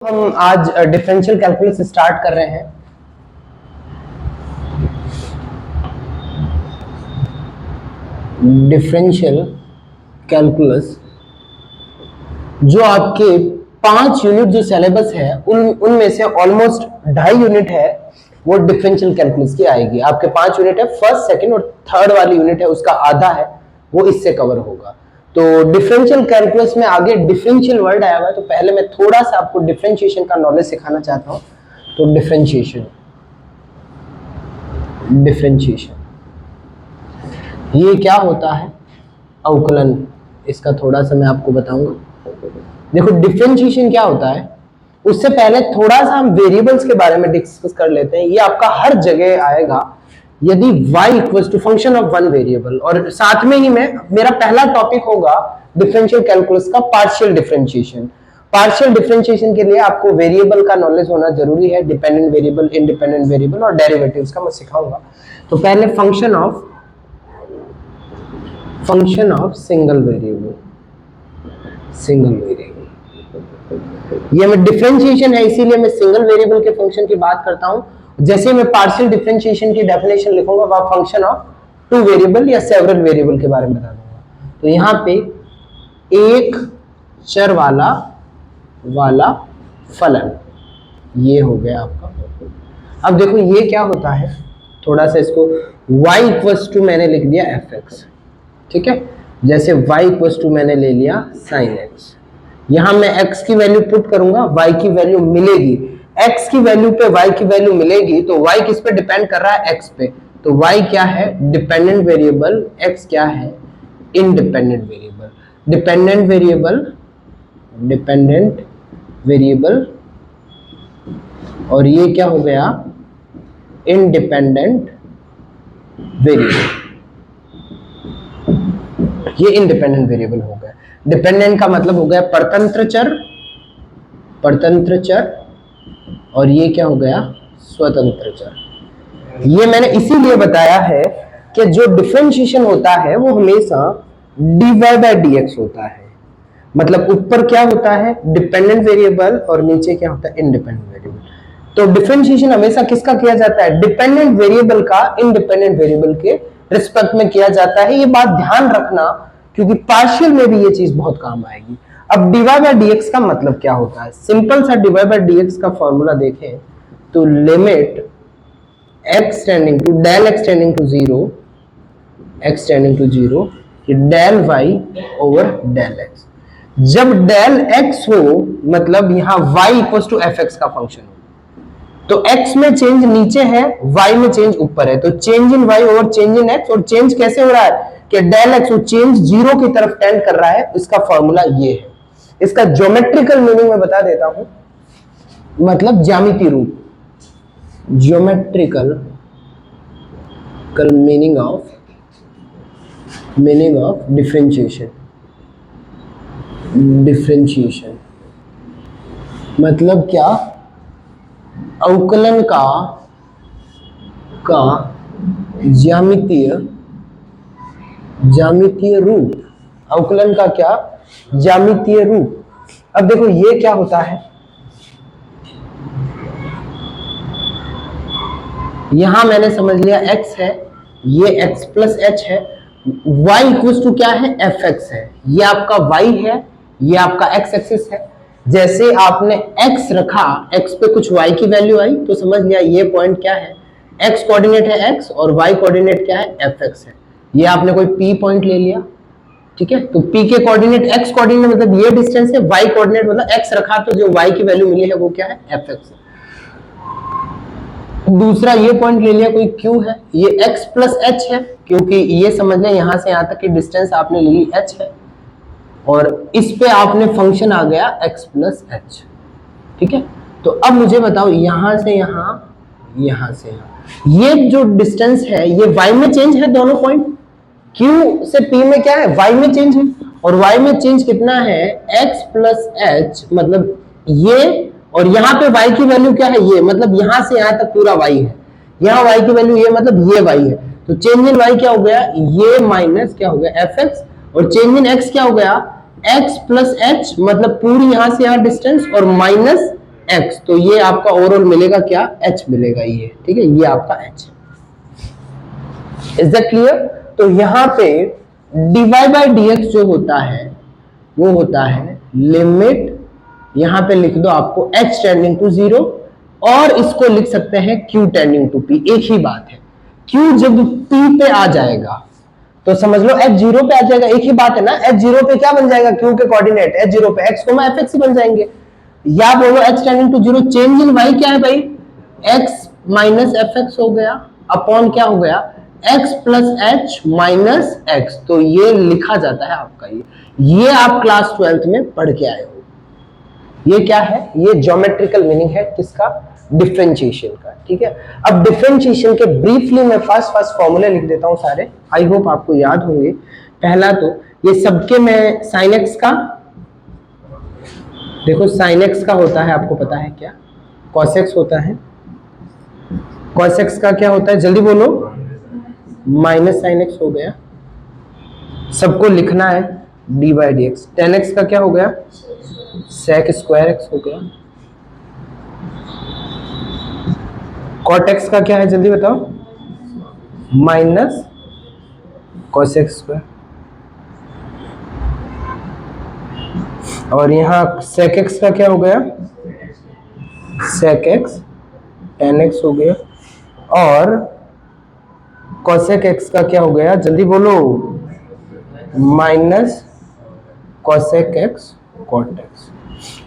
हम आज differential calculus start कर रहे हैं। डिफरेंशियल कैलकुलस जो आपके 5 यूनिट जो सिलेबस है उनमें से ऑलमोस्ट 2.5 यूनिट है वो डिफरेंशियल कैलकुलस की आएगी। आपके 5 यूनिट है, फर्स्ट सेकंड और थर्ड वाली यूनिट है उसका आधा है वो इससे कवर होगा। तो डिफरेंशियल कैलकुलस में आगे डिफरेंशियल वर्ड आया हुआ है, तो पहले मैं थोड़ा सा आपको डिफरेंशिएशन का नॉलेज सिखाना चाहता हूँ। तो डिफरेंशिएशन ये क्या होता है, अवकलन, इसका थोड़ा सा मैं आपको बताऊंगा। देखो डिफरेंशिएशन क्या होता है, उससे पहले थोड़ा सा हम वेरिएबल्स के बारे में डिस्कस कर लेते हैं। ये आपका हर जगह आएगा यदि y equals to function of one variable, और साथ में ही मेरा पहला टॉपिक होगा डिफरेंशियल कैलकुलस का पार्शियल डिफरेंशिएशन। पार्शियल डिफरेंशिएशन के लिए आपको वेरिएबल का नॉलेज होना जरूरी है, डिपेंडेंट वेरिएबल, इंडिपेंडेंट वेरिएबल और डेरिवेटिव्स का मैं सिखाऊंगा। तो पहले फंक्शन ऑफ सिंगल वेरिएबल, ये मैं डिफरेंशिएशन है इसीलिए मैं सिंगल वेरिएबल के फंक्शन की बात करता हूं। जैसे मैं पार्शियल डिफरेंशिएशन की डेफिनेशन लिखूंगा वह फंक्शन ऑफ टू वेरिएबल या सेवरल वेरिएबल के बारे में बता दूंगा। तो यहां पे एक चर वाला फलन ये हो गया आपका। अब देखो ये क्या होता है, थोड़ा सा इसको y इक्वल्स टू मैंने लिख दिया fx, ठीक है। जैसे y इक्वल्स टू मैंने ले लिया sin x, यहां मैं x की वैल्यू पुट करूंगा, y की वैल्यू मिलेगी, x की वैल्यू पे y की वैल्यू मिलेगी, तो y किस पे डिपेंड कर रहा है, x पे। तो y क्या है, डिपेंडेंट वेरिएबल, x क्या है, इंडिपेंडेंट वेरिएबल। डिपेंडेंट वेरिएबल और ये क्या हो गया, इंडिपेंडेंट वेरिएबल। ये इंडिपेंडेंट वेरिएबल हो गया। डिपेंडेंट का मतलब हो गया परतंत्र चर, और ये क्या हो गया, स्वतंत्र चर। ये मैंने इसीलिए बताया है कि जो डिफरेंशिएशन होता है वो हमेशा dy बाय dx होता है। मतलब ऊपर क्या होता है, डिपेंडेंट वेरिएबल, और नीचे क्या होता है, इंडिपेंडेंट वेरिएबल। तो डिफरेंशिएशन हमेशा किसका किया जाता है, डिपेंडेंट वेरिएबल का इंडिपेंडेंट वेरिएबल के रिस्पेक्ट में किया जाता है। ये बात ध्यान रखना क्योंकि पार्शियल में भी ये चीज बहुत काम आएगी। अब dy बाय dx का मतलब क्या होता है, सिंपल सा dy बाय dx का फॉर्मूला देखें तो limit x tending to del x tending to 0 del y over del x। जब डेल x हो मतलब यहां y इक्वल्स टू fx का फंक्शन हो, तो x में चेंज नीचे है, y में चेंज ऊपर है, तो change in y over change in x। और चेंज कैसे हो रहा है कि डेल x वो चेंज 0 की तरफ टेंड कर रहा है। इसका फॉर्मूला ये है। इसका ज्योमेट्रिकल मीनिंग मैं बता देता हूं, मतलब ज्यामितीय रूप, ज्योमेट्रिकल मीनिंग ऑफ डिफरेंशिएशन मतलब क्या, अवकलन का ज्यामितीय रूप, अवकलन का क्या, ज्यामितीय रूप। अब देखो ये क्या होता है, यहां मैंने समझ लिया x है, ये x प्लस h है, y इक्वल्स टू क्या है, fx है, ये आपका y है, ये आपका x एक्सिस है। जैसे आपने x रखा, x पे कुछ y की वैल्यू आई तो समझ लिया ये पॉइंट क्या है, x कोऑर्डिनेट है x और y कोऑर्डिनेट क्या है, fx है। ये आपने कोई p पॉइंट ले लिया, ठीक है। तो p के कोऑर्डिनेट x कोऑर्डिनेट मतलब ये डिस्टेंस है, y कोऑर्डिनेट मतलब x रखा तो जो y की वैल्यू मिली है वो क्या है, fx है। दूसरा ये पॉइंट ले लिया कोई q है, ये x प्लस h है, क्योंकि ये समझ लें यहां से यहां तक की डिस्टेंस आपने ले ली h है, और इस पे आपने फंक्शन आ गया x प्लस h, ठीक है। तो अब मुझे बताओ यहां से यहां ये जो डिस्टेंस है ये y में चेंज है, दोनों पॉइंट q से p में क्या है, y में चेंज है, और y में चेंज कितना है, x प्लस h, मतलब ये, और यहाँ पे y की वैल्यू क्या है, ये, मतलब यहां से यहां तक पूरा y है, यहाँ y की वैल्यू ये, मतलब ये y है। तो चेंज इन y क्या हो गया, ये माइनस क्या हो गया fx, और चेंज इन x क्या हो गया, x प्लस h, मतलब पूरी यहां से यहां डिस्टेंस, और माइनस x, तो ये आपका ओवरऑल मिलेगा क्या, h मिलेगा ये, ठीक है, ये आपका h। Is that clear? तो यहां पे dy बाई dx जो होता है वो होता है लिमिट, यहां पे लिख दो आपको h टेंडिंग टू 0, और इसको लिख सकते हैं q टेंडिंग टू p, एक ही बात है। q जब p पे आ जाएगा तो समझ लो h 0 पे आ जाएगा, एक ही बात है ना, h 0 पे क्या बन जाएगा, q के कोऑर्डिनेट h 0 पे x, fx ही बन जाएंगे, या बोलो h tending to 0, change in y क्या है भाई, x माइनस fx हो गया, अपॉन क्या हो गया, x plus h minus x, तो ये लिखा जाता है आपका ये आप क्लास 12th में पढ़ के आए हो। ये क्या है, ये ज्योमेट्रिकल मीनिंग है किसका, डिफरेंशिएशन का, ठीक है। अब डिफरेंशिएशन के ब्रीफली मैं फर्स्ट फॉर्मूले लिख देता हूं सारे, आई होप आपको याद होंगे। पहला तो ये सबके में साइन एक्स का, देखो साइन एक्स का होता है आपको पता है क्या, कॉस एक्स होता है, कॉस एक्स का क्या होता है जल्दी बोलो, माइनस साइन एक्स हो गया, सबको लिखना है D by d x, ten x का क्या हो गया, सेक स्क्वायर एक्स हो गया, कॉट एक्स का क्या है जल्दी बताओ, माइनस कॉस एक्स स्क्वायर, और यहां सेक एक्स का क्या हो गया, सेक एक्स टेन एक्स हो गया, और कॉसेक एक्स का क्या हो गया जल्दी बोलो, minus cosec x cot x.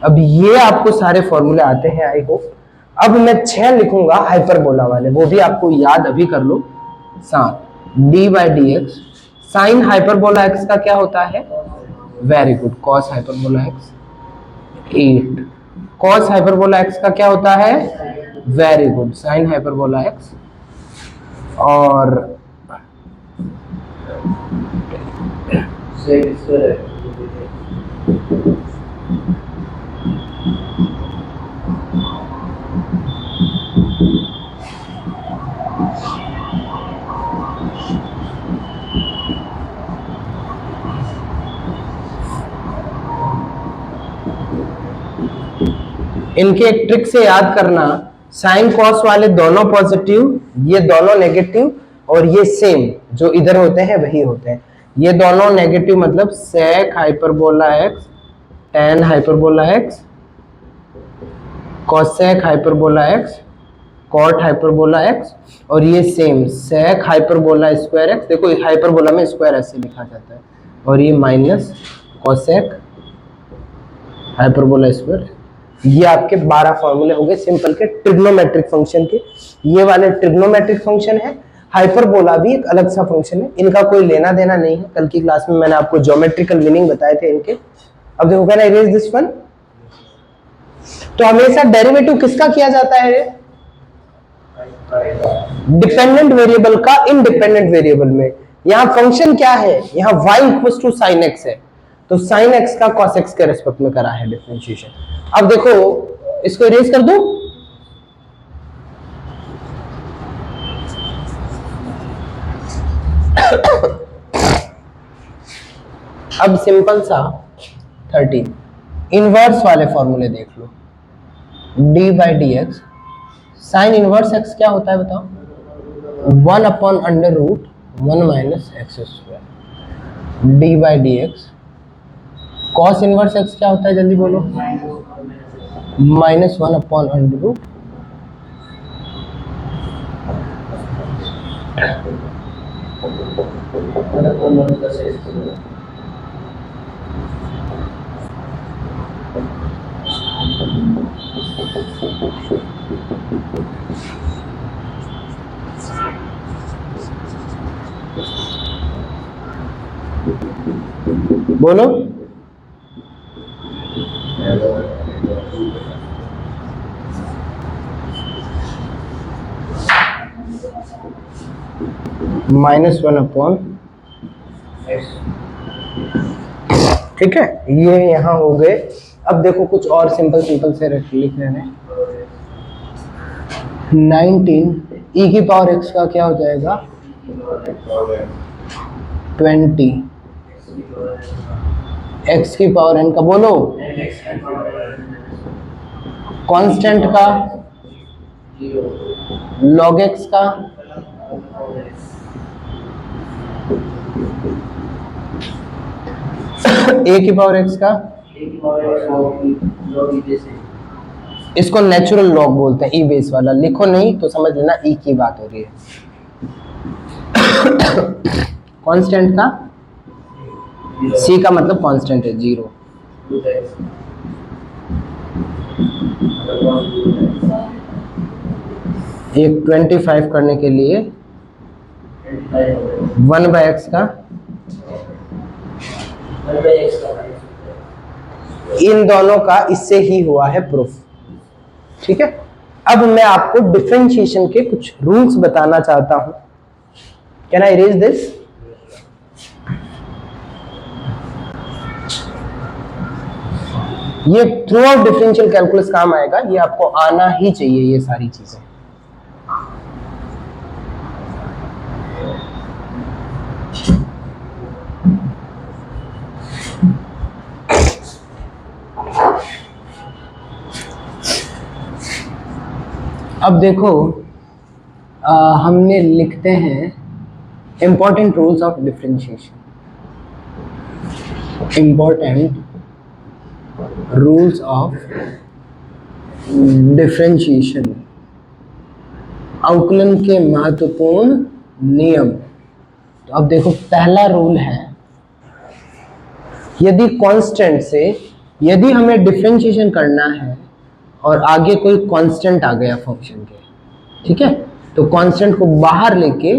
अब ये आपको सारे फॉर्मूले आते हैं आई होप। अब मैं 6 लिखूंगा हाइपरबोला वाले, वो भी आपको याद अभी कर लो साथ, d by d x, sine hyperbola x का क्या होता है, very good, cos hyperbola x 8, cos hyperbola x का क्या होता है, very good, sine hyperbola x, और इनके एक ट्रिक से याद करना, साइन कॉस वाले दोनों पॉजिटिव, ये दोनों नेगेटिव, और ये सेम जो इधर होते हैं वही होते हैं, ये दोनों नेगेटिव मतलब sec hyperbola X, tan hyperbola X, cosec hyperbola X, cot hyperbola x, और ये same sec hyperbola square X, देखो हाइपरबोला में स्क्वायर ऐसे लिखा जाता है, और ये माइनस कॉसेक हाइपरबोला स्क्वायर। ये आपके 12 फॉर्मूले हो गए सिंपल के ट्रिग्नोमेट्रिक फंक्शन के, ये वाले ट्रिग्नोमेट्रिक फंक्शन है, हाइपरबोला भी एक अलग सा फंक्शन है, इनका कोई लेना देना नहीं है, कल की क्लास में मैंने आपको ज्योमेट्रिकल मीनिंग बताए थे इनके। अब देखो क्या इरेज दिस वन, तो हमेशा डेरिवेटिव किसका किया जाता है, डिपेंडेंट वेरिएबल का इंडिपेंडेंट वेरिएबल में। यहां फंक्शन क्या है, यहां y equals to sin x है, तो sin x का cos x के रेस्पेक्ट में करा है डिफरेंशिएशन। अब देखो इसको इरेज कर दो, अब सिंपल सा 13 इनवर्स वाले फॉर्मूले देख लो, d by d x, sine inverse x क्या होता है बताओ, 1 upon under root 1 minus x square, d by d x, cos inverse x क्या होता है जल्दी बोलो, माइनस 1 अपॉन अंडर रूट, बोलो माइनस 1 अपॉन, ठीक है, ये यहां हो गए। अब देखो कुछ और सिंपल सिंपल से लिख रहे हैं, 19 e की पावर x का क्या हो जाएगा, 20 x की पावर n का बोलो, कांस्टेंट का, log x का, a की पावर x का, इसको नेचुरल लॉग बोलते हैं, ई बेस वाला। लिखो नहीं तो समझ लेना ई की बात हो रही है। कांस्टेंट का, सी का मतलब कांस्टेंट है, 0। एक 25 करने के लिए 1/x का, इन दोनों का इससे ही हुआ है प्रूफ। ठीक है, अब मैं आपको डिफरेंशिएशन के कुछ रूल्स बताना चाहता हूं। Can I erase this? ये थ्रू आउट डिफरेंशियल कैलकुलस काम आएगा, ये आपको आना ही चाहिए ये सारी चीजें। अब देखो, हमने लिखते हैं important rules of differentiation. Important rules of differentiation, अवकलन के महत्वपूर्ण नियम। तो अब देखो, पहला रूल है, यदि कांस्टेंट से यदि हमें डिफरेंशिएशन करना है और आगे कोई कांस्टेंट आ गया फंक्शन के, ठीक है, तो कांस्टेंट को बाहर लेके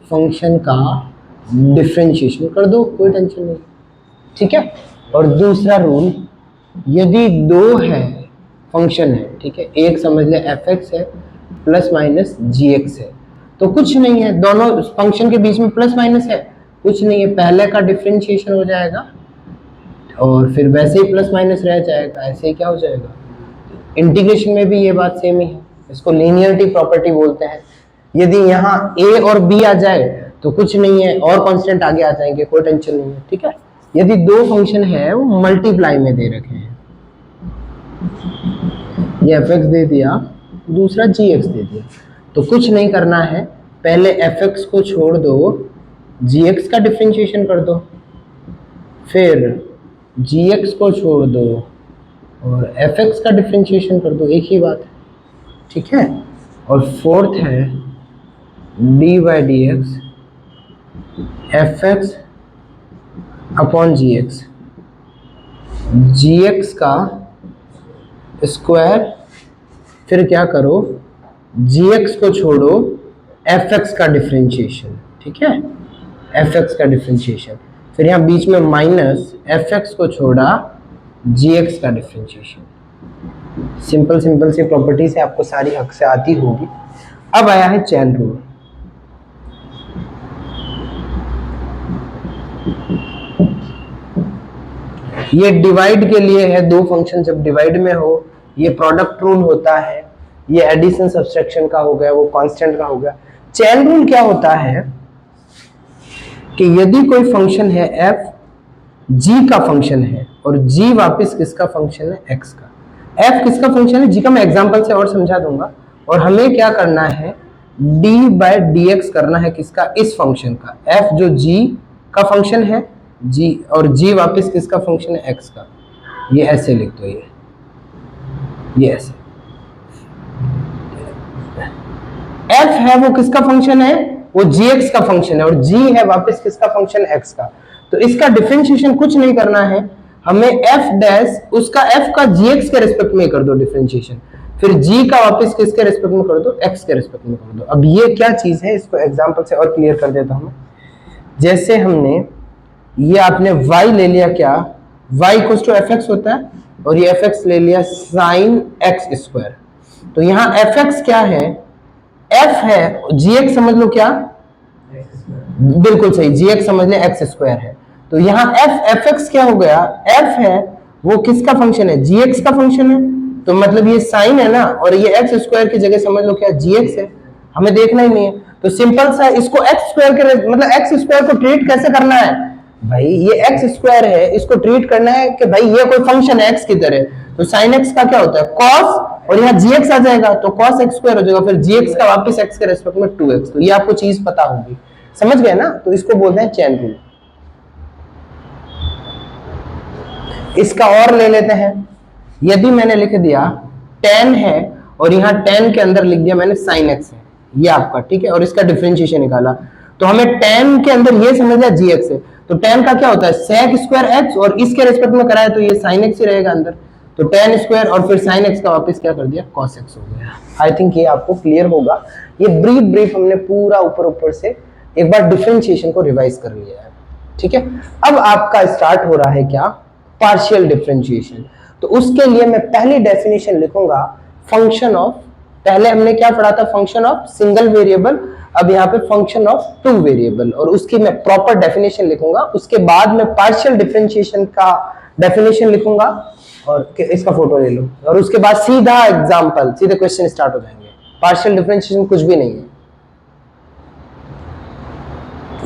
फंक्शन का डिफरेंशिएशन कर दो, कोई टेंशन नहीं। ठीक है, और दूसरा रूल, यदि दो है फंक्शन है, ठीक है, एक समझ ले f(x) है प्लस माइनस gx है, तो कुछ नहीं है, दोनों फंक्शन के बीच में प्लस माइनस है, कुछ नहीं है, पहले का डिफरेंशिएशन हो जाएगा और फिर वैसे ही प्लस माइनस रह जाएगा, ऐसे ही क्या हो जाएगा। इंटीग्रेशन में भी ये बात सेम ही है, इसको लीनियरिटी प्रॉपर्टी बोलते हैं। यदि यहाँ a और b आ जाए तो कुछ नहीं है, और कांस्टेंट आगे आ जाएंगे, कोई टेंशन नहीं है। ठीक है, यदि दो फंक्शन है वो मल्टीप्लाई में दे रखे हैं, ये f(x) दे दिया, दूसरा gx दे दिया, तो कुछ नहीं करना है, पहले f(x) को छोड़ दो, gx का डिफरेंशिएशन कर दो, फिर gx को छोड़ दो और f(x) का डिफरेंशिएशन कर दो, एक ही बात है। ठीक है, और फोर्थ है d/dx f(x) upon gx, gx का स्क्वायर, फिर क्या करो, gx को छोड़ो, f(x) का डिफरेंशिएशन। ठीक है, f(x) का डिफरेंशिएशन, फिर यहाँ बीच में माइनस, f(x) को छोड़ा, gx का डिफरेंशिएशन। सिंपल सिंपल सी प्रॉपर्टी से आपको सारी हक से आती होगी। अब आया है चेन रूल। ये डिवाइड के लिए है, दो फंक्शन जब डिवाइड में हो, ये प्रोडक्ट रूल होता है, ये एडिशन सब्सट्रैक्शन का हो गया, वो कांस्टेंट का हो गया। चेन रूल क्या होता है कि यदि कोई फंक्शन है f g का फंक्शन है और g वापस किसका फंक्शन है, x का। f किसका फंक्शन है, g का मैं एग्जांपल से और समझा दूंगा। और हमें क्या करना है, d/dx करना है किसका, इस फंक्शन का। f जो g का फंक्शन है, g, और g वापस किसका फंक्शन है, x का। ये ऐसे लिख दो, ये ऐसे। f है वो किसका फंक्शन है, वो gx का फंक्शन है, और g है वापस किसका फंक्शन, x का। तो इसका डिफरेंशिएशन कुछ नहीं करना है हमें, f डैश उसका f का gx के रिस्पेक्ट में कर दो डिफरेंशिएशन, फिर g का वापस किसके रिस्पेक्ट में कर दो, x के रिस्पेक्ट में कर दो। अब ये क्या चीज है, इसको एग्जांपल से और क्लियर कर देता हूं। जैसे हमने ये आपने y ले लिया, क्या y इक्वल्स टू fx होता है, और ये fx ले लिया sin x²। तो यहाँ fx क्या है, f है, gx समझ लो क्या, बिल्कुल सही, gx समझ ले x² है। तो यहाँ fx क्या हो गया, f है वो किसका फंक्शन है, gx का फंक्शन है, तो मतलब ये साइन है ना, और ये x² की जगह समझ लो क्या, gx है, हमें देखना ही नहीं है। तो सिंपल सा इसको x² के मतलब x² को ट्रीट कैसे करना है भाई, ये x² है, इसको ट्रीट करना है कि भाई ये कोई फंक्शन है x की तरह, तो sin x का क्या होता है, cos और यहाँ gx आ जाएगा तो cos x स्क्वायर हो जाएगा, फिर gx का वापस x के रेस्पेक्ट में 2x, तो ये आपको चीज पता होगी, समझ गए ना? तो इसको बोलते हैं चेन रूल। इसका और ले लेते हैं, यदि मैंने लिख दिया tan है और यहाँ tan के अंदर लिख दिया मैंने sin x है, ये आपका ठीक है, और इसका डिफरेंशिएशन निकाला, तो हमें tan के अंदर ये समझ लिया gx है, तो tan का क्या होता है sec स्क्वायर x, और इसके रेस्पेक्ट में कराया तो ये sin x ही रहेगा अंदर, तो tan स्क्वायर और फिर sin x का वापस क्या कर दिया cos x हो गया। आई थिंक ये आपको क्लियर होगा। ये ब्रीफ हमने पूरा ऊपर से एक बार डिफरेंशिएशन को रिवाइज कर लिया है, ठीक है। अब आपका स्टार्ट हो रहा है क्या, पार्शियल डिफरेंशिएशन। तो उसके लिए मैं पहली डेफिनेशन लिखूंगा फंक्शन ऑफ, पहले हमने क्या पढ़ा था फंक्शन ऑफ सिंगल वेरिएबल, अब यहाँ पे फंक्शन ऑफ टू वेरिएबल, और उसकी मैं प्रॉपर डेफिनेशन लिखूंगा। उसके बाद मैं पार्शियल डिफरेंशिएशन का डेफिनेशन लिखूंगा और इसका फोटो ले लो, और उसके बाद सीधा एग्जांपल, सीधे क्वेश्चन स्टार्ट हो जाएंगे। पार्शियल डिफरेंशिएशन कुछ भी नहीं है,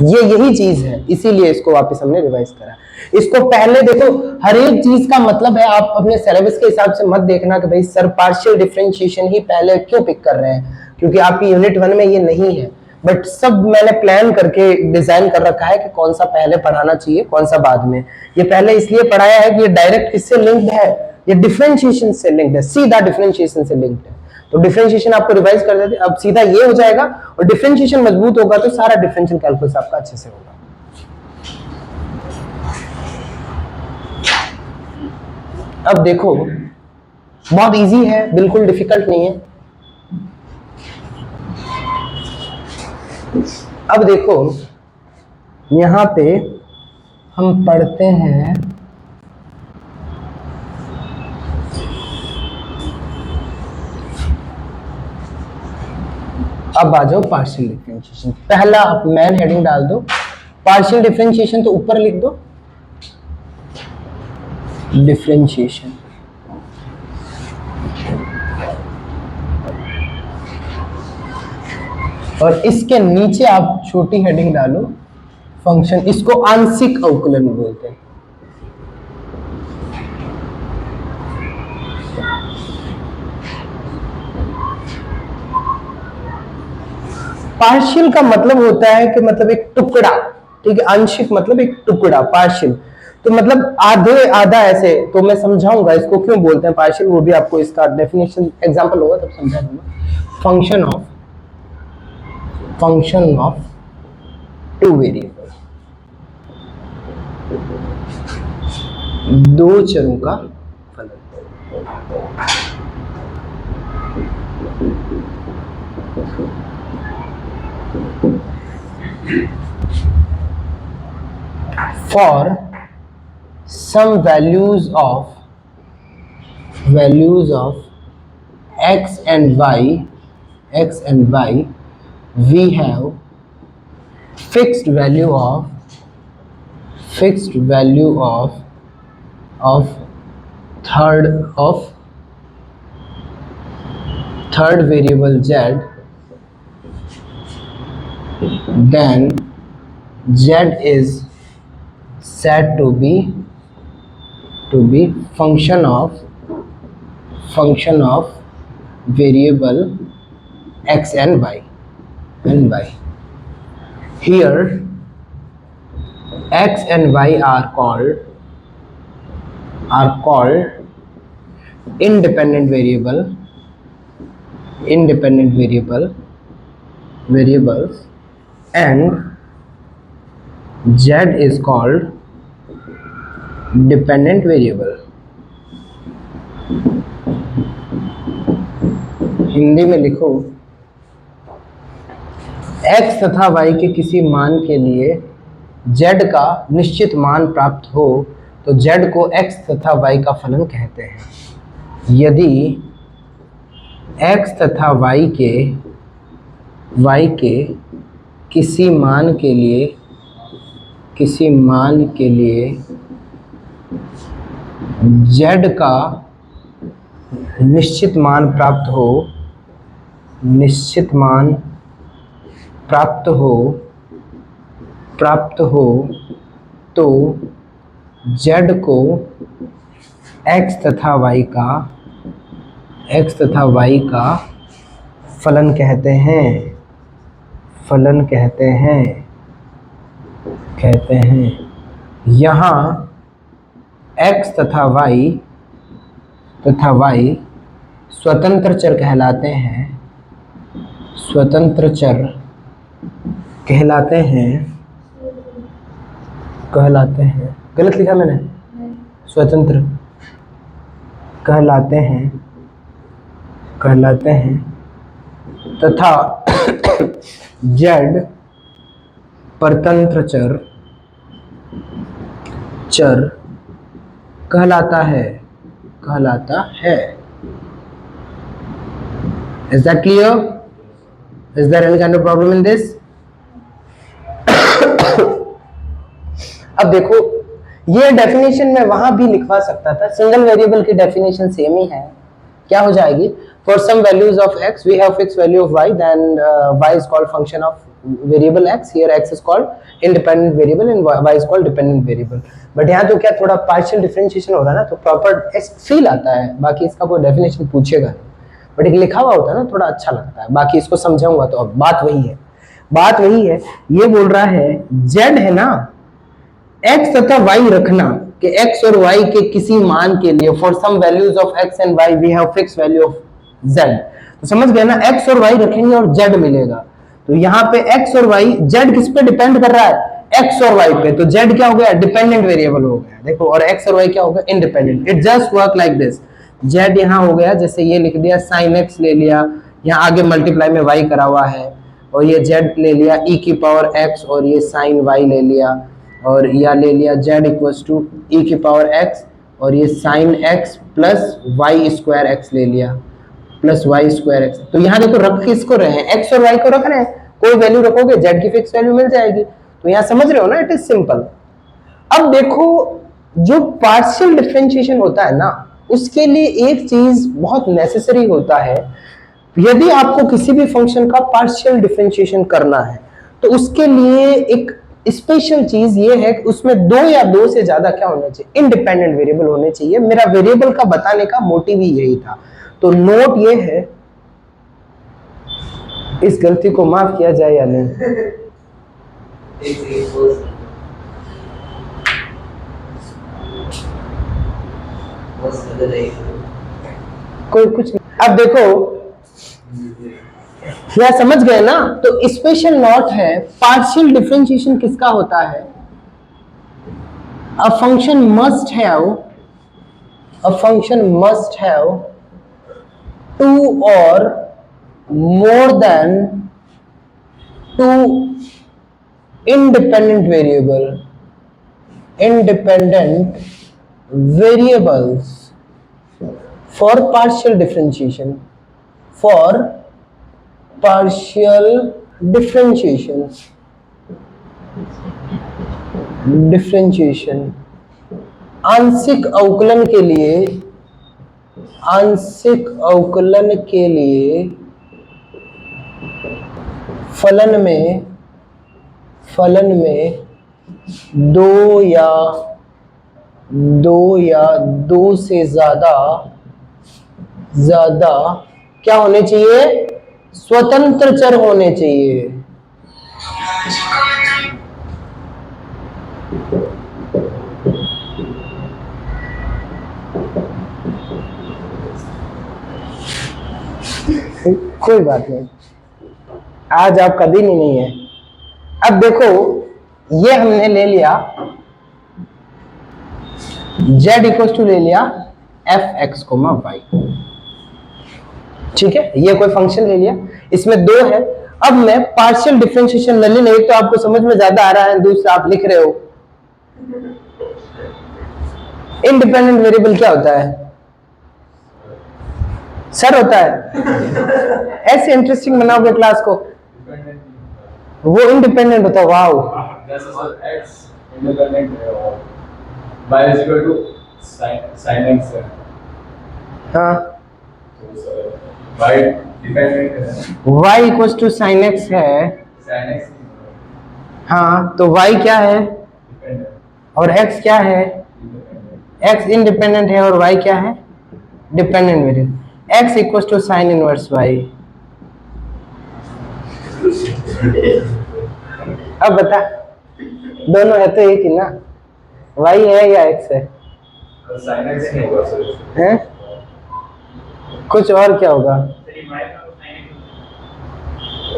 ये यही चीज है, इसीलिए इसको वापस हमने रिवाइज करा। इसको पहले देखो, हर एक चीज का मतलब है, आप अपने सिलेबस के हिसाब से मत देखना कि भाई सर पार्शियल डिफरेंशिएशन ही पहले क्यों पिक कर रहे हैं, क्योंकि आपकी यूनिट 1 में ये नहीं है। बट सब मैंने प्लान करके डिजाइन कर रखा है कि कौन सा पहले पढ़ाना चाहिए कौन सा बाद में। ये पहले इसलिए पढ़ाया है कि ये डायरेक्ट किससे लिंक्ड है, ये डिफरेंशिएशन से लिंक्ड है, सीधा डिफरेंशिएशन से लिंक्ड है। तो डिफरेंशिएशन आपको रिवाइज कर देते, अब सीधा ये हो जाएगा, और डिफरेंशिएशन मजबूत होगा तो सारा डिफरेंशियल कैलकुलस आपका अच्छे से होगा। अब देखो बहुत इजी है, बिल्कुल डिफिकल्ट नहीं है। अब देखो यहां पे हम पढ़ते हैं अब आ जाओ पार्शियल डिफरेंशिएशन। पहला आप मेन हेडिंग डाल दो, पार्शियल डिफरेंशिएशन तो ऊपर लिख दो डिफरेंशिएशन, और इसके नीचे आप छोटी हेडिंग डालो फंक्शन, इसको आंशिक अवकलन बोलते हैं। पार्शियल का मतलब होता है कि मतलब एक टुकड़ा, ठीक है, आंशिक मतलब एक टुकड़ा, पार्शियल तो मतलब आधे आधा ऐसे, तो मैं समझाऊंगा इसको क्यों बोलते हैं पार्शियल, वो भी आपको इसका डेफिनेशन एग्जांपल होगा तब समझा दूंगा। फंक्शन ऑफ टू वेरिएबल, दो चरों का फलन। For some values of x and y, we have fixed value of third variable z, then z is said to be function of variable x and y. Here x and y are called independent variables, and z is called dependent variable. Hindi में लिखो, x तथा y के किसी मान के लिए z का निश्चित मान प्राप्त हो तो z को x तथा y का फलन कहते हैं। यदि x तथा y के किसी मान के लिए z का निश्चित मान प्राप्त हो तो z को x तथा y x तथा y का फलन कहते हैं, फलन कहते हैं। यहाँ x तथा y स्वतंत्र चर कहलाते हैं, स्वतंत्र चर कहलाते हैं। गलत लिखा मैंने? स्वतंत्र कहलाते हैं तथा z परतंत्र चर कहलाता है। Is that clear? Is there any kind of problem in this? अब देखो, ये डेफिनेशन में वहां भी लिखवा सकता था, सिंगल वेरिएबल की डेफिनेशन सेम ही है। क्या हो जाएगी? For some values of x we have fix value of y, then y is called function of variable x, here x is called independent variable and y is called dependent variable. But यहाँ तो क्या थोड़ा partial differentiation हो रहा है ना, तो proper feel आता है, बाकी इसका कोई डेफिनेशन पूछेगा नहीं, बट एक लिखा हुआ होता है ना, थोड़ा अच्छा लगता है। बाकी इसको समझाऊंगा तो अब बात वही है। ये बोल रहा है z है ना, x तथा y रखना कि x और y के किसी मान के लिए for some values of x and y we have fix value of z। तो समझ गए ना, x और y रखेंगे और z मिलेगा। तो यहाँ पे x और y, z किस पे डिपेंड कर रहा है? x और y पे। तो z क्या हो गया? डिपेंडेंट वेरिएबल हो गया। देखो, और x और y क्या हो गया? Independent. It just work like this. z यहाँ हो गया, जैसे ये लिख दिया sin x ले लिया, यहाँ आगे मल्टीप्लाई में y करा हुआ है, और ये z ले लिया e की पावर x, और ये sin y ले लिया, और यह ले लिया z इक्वल्स टू e की पावर x, और ये sin x plus y square x ले लिया, प्लस y स्क्वायर x। तो यहाँ देखो, रख किसको रहे हैं? x और y को रख रहे हैं। कोई वैल्यू रखोगे z की फिक्स वैल्यू मिल जाएगी। तो यहाँ समझ रहे हो ना, इट इज सिंपल। अब देखो, जो पार्शियल डिफरेंशिएशन होता है ना, उसके लिए एक चीज बहुत नेसेसरी होता है। यदि आपको किसी भी फंक्शन का पार्शियल डिफरेंशिएशन करना है, तो उसके लिए एक स्पेशल चीज ये है कि उसमें दो या दो से ज्यादा क्या होना चाहिए? इंडिपेंडेंट वेरिएबल होने चाहिए। मेरा वेरिएबल का बताने का मोटिव ही यही था। तो नोट ये है, इस गलती को माफ किया जाए या नहीं? कोई कुछ नहीं। अब देखो, क्या समझ गए ना? तो स्पेशल नोट है, पार्शियल डिफरेंशिएशन किसका होता है? A function must have two or more than two independent variables for partial differentiation. आंशिक अवकलन के लिए फलन में दो या दो से ज्यादा क्या होने चाहिए? स्वतंत्र चर होने चाहिए। कोई बात नहीं, आज आपका दिन ही नहीं है। अब देखो, ये हमने ले लिया z इक्वल टू ले लिया f(x, y), ठीक है। ये कोई फंक्शन ले लिया, इसमें दो है। अब मैं पार्शियल डिफरेंशिएशन ले लेना, एक तो आपको समझ में ज्यादा आ रहा है, दूसरा आप लिख रहे हो। इंडिपेंडेंट वेरिएबल क्या होता है? सर होता है। ऐसे इंटरेस्टिंग बनाओगे क्लास को, वो इंडिपेंडेंट होता है। वाओ, x इंडिपेंडेंट है और y is equal to sin x है। हाँ, y डिपेंडेंट है। y equals to sin x है। sin x हाँ, तो y क्या है डिपेंडेंट और x क्या है? x इंडिपेंडेंट है और y क्या है? Dependent variable. x equal to sine inverse y। अब बता, दोनों है तो एक ही ना, y है या x है? साइन एक्स नहीं होगा सर। हैं? कुछ और क्या होगा?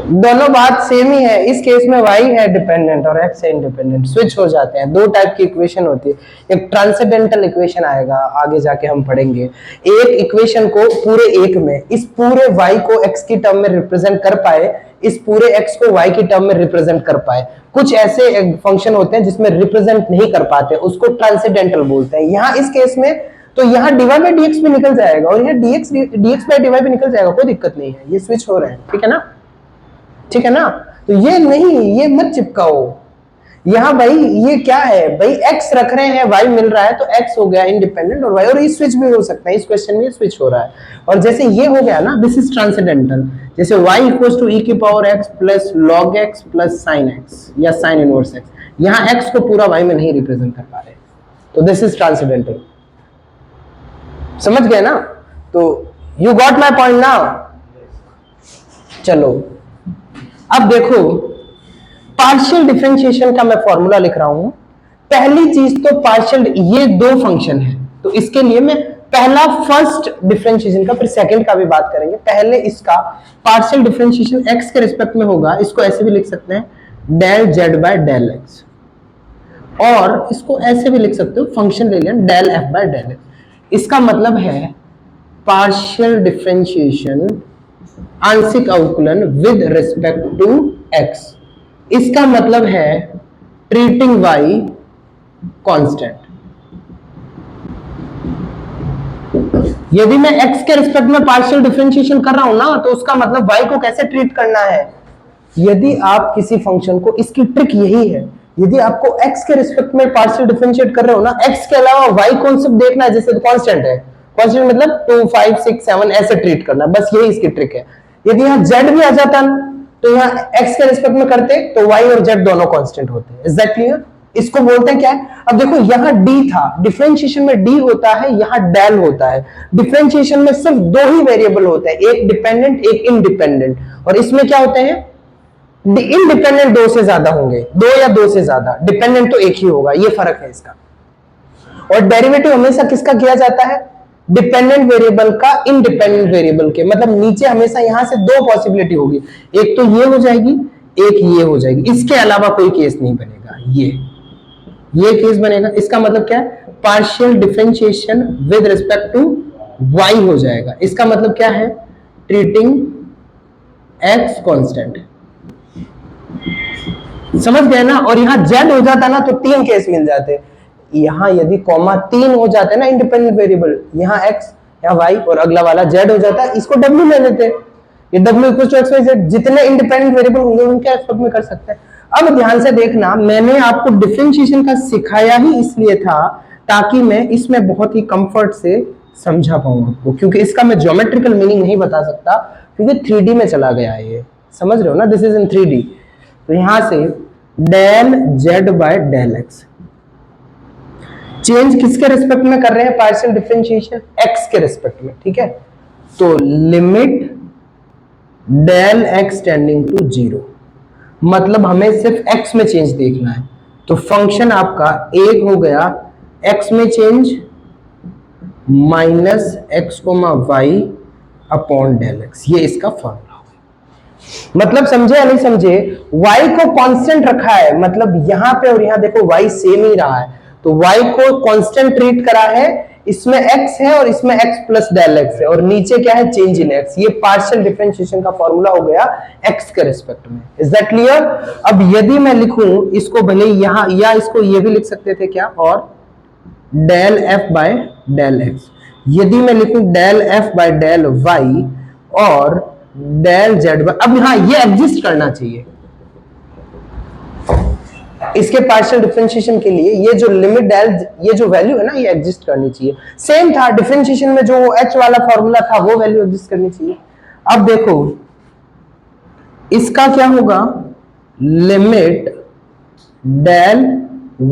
दोनों बात सेम ही है। इस केस में y है डिपेंडेंट और x है इंडिपेंडेंट, स्विच हो जाते हैं। दो टाइप की इक्वेशन होती है। एक ट्रांसेंडेंटल इक्वेशन आएगा, आगे जाके हम पढ़ेंगे। एक इक्वेशन को पूरे एक में इस पूरे y को x की टर्म में रिप्रेजेंट कर पाए, इस पूरे x को y की टर्म में रिप्रेजेंट कर पाए। कुछ ऐसे फंक्शन होते हैं जिसमें रिप्रेजेंट नहीं कर पाते, उसको ट्रांसेंडेंटल बोलते हैं। यहाँ इस केस में तो यहाँ dy बाई dx भी निकल जाएगा और यहाँ dx बाई dy भी निकल जाएगा, कोई दिक्कत नहीं है। ये स्विच हो रहे हैं, ठीक है ना? ठीक है ना? तो ये नहीं, ये मत चिपकाओ। यहां भाई ये क्या है भाई, x रख रहे हैं, y मिल रहा है, तो x हो गया इंडिपेंडेंट और y, और ये स्विच भी हो सकता है। इस क्वेश्चन में स्विच हो रहा है। और जैसे ये हो गया ना, दिस इज ट्रांसेंडेंटल। जैसे y इक्वल्स टू e की power x plus log x plus sin x या sin इनवर्स x, यहां x को पूरा y में नहीं रिप्रेजेंट कर पा रहे, तो दिस इज ट्रांसेंडेंटल। समझ गए ना? तो you got my point now. चलो अब देखो, पार्शियल डिफरेंशिएशन का मैं फॉर्मूला लिख रहा हूं। पहली चीज तो पार्शियल, ये दो फंक्शन है, तो इसके लिए मैं पहला फर्स्ट डिफरेंशिएशन का, फिर सेकंड का भी बात करेंगे। पहले इसका पार्शियल डिफरेंशिएशन x के रिस्पेक्ट में होगा। इसको ऐसे भी लिख सकते हैं del z by del x, और इसको ऐसे भी लिख सकते हो, फंक्शन ले लिया del f by del x। इसका मतलब है पार्शियल डिफरेंशिएशन आंशिक अवकलन विद रिस्पेक्ट टू x। इसका मतलब है ट्रीटिंग y कांस्टेंट। यदि मैं x के रिस्पेक्ट में पार्शियल डिफरेंशिएशन कर रहा हूं ना, तो उसका मतलब y को कैसे ट्रीट करना है। यदि आप किसी फंक्शन को, इसकी ट्रिक यही है, यदि आपको x के रिस्पेक्ट में पार्शियल डिफरेंशिएट कर रहे हो ना, x के अलावा y कॉन्सेप्ट देखना है, जैसे कांस्टेंट है, कांस्टेंट मतलब 2 5 6 7 ऐसे ट्रीट करना, बस यही इसकी ट्रिक है। यदि यहाँ z भी आ जाता ना, तो यहाँ x के रिस्पेक्ट में करते तो y और z दोनों कांस्टेंट होते हैं। Is that clear? इसको बोलते हैं क्या है? अब देखो यहाँ d था, डिफरेंशिएशन में d होता है, यहाँ डेल होता है। डिफरेंशिएशन में सिर्फ दो ही वेरिएबल होते हैं, एक डिपेंडेंट एक इंडिपेंडेंट, और इसमें क्या होते हैं, इंडिपेंडेंट दो से ज्यादा होंगे, दो या दो से ज्यादा, डिपेंडेंट तो एक ही होगा, ये फर्क है इसका। और डेरिवेटिव हमेशा किसका किया जाता है? डिपेंडेंट वेरिएबल का इंडिपेंडेंट वेरिएबल के, मतलब नीचे हमेशा यहां से दो पॉसिबिलिटी होगी, एक तो ये हो जाएगी, एक ये हो जाएगी, इसके अलावा कोई केस नहीं बनेगा। ये केस बनेगा। इसका मतलब क्या है? Partial differentiation with respect to y हो जाएगा। इसका मतलब क्या है? Treating x constant. समझ गए ना? और यहाँ z हो जाता ना, तो तीन केस मिल जाते। यहाँ यदि कॉमा 3 हो जाते ना इंडिपेंडेंट वेरिएबल, यहाँ x, यहाँ y और अगला वाला z हो जाता, इसको w ले लेते। ये w equal to x y z, जितने इंडिपेंडेंट वेरिएबल होंगे उनके एस्पेक्ट में कर सकते हैं। अब ध्यान से देखना, मैंने आपको डिफरेंशिएशन का सिखाया ही इसलिए था ताकि मैं इसमें बहुत ही कंफर्ट से समझा पाऊं आपको, क्योंकि इसका मैं ज्योमेट्रिकल मीनिंग नहीं बता सकता, क्योंकि 3D में चला गया है ये। समझ रहे हो ना? This is in 3D। तो यहां से del z by del x, change किसके रिस्पेक्ट में कर रहे हैं पार्शियल डिफरेंशिएशन? x के रिस्पेक्ट में, ठीक है? तो limit del x tending to 0, मतलब हमें सिर्फ x में चेंज देखना है। तो फंक्शन आपका एक हो गया x में change minus x comma y upon del x, ये इसका फॉर्मूला होगा। मतलब समझे या नहीं समझे? y को कांस्टेंट रखा है, मतलब यहां पे और यहां देखो y सेम ही रहा है, तो y को कांस्टेंट ट्रीट करा है, इसमें x है और इसमें x प्लस डेल x है, और नीचे क्या है? Change in x। ये पार्शियल डिफरेंशिएशन का फॉर्मूला हो गया x के रिस्पेक्ट में। Is that clear? अब यदि मैं लिखूं इसको, भले यहां, या इसको ये भी लिख सकते थे क्या, और del f by del x। यदि मैं लिखूं del f by del y और डेल z बाय, अब यहां ये एग्जिस्ट करना चाहिए इसके पार्शियल डिफरेंशिएशन के लिए। ये जो लिमिट डेल, ये जो वैल्यू है ना, ये एग्जिस्ट करनी चाहिए। सेम था डिफरेंशिएशन में, जो h वाला फॉर्मूला था वो वैल्यू एग्जिस्ट करनी चाहिए। अब देखो इसका क्या होगा? Limit del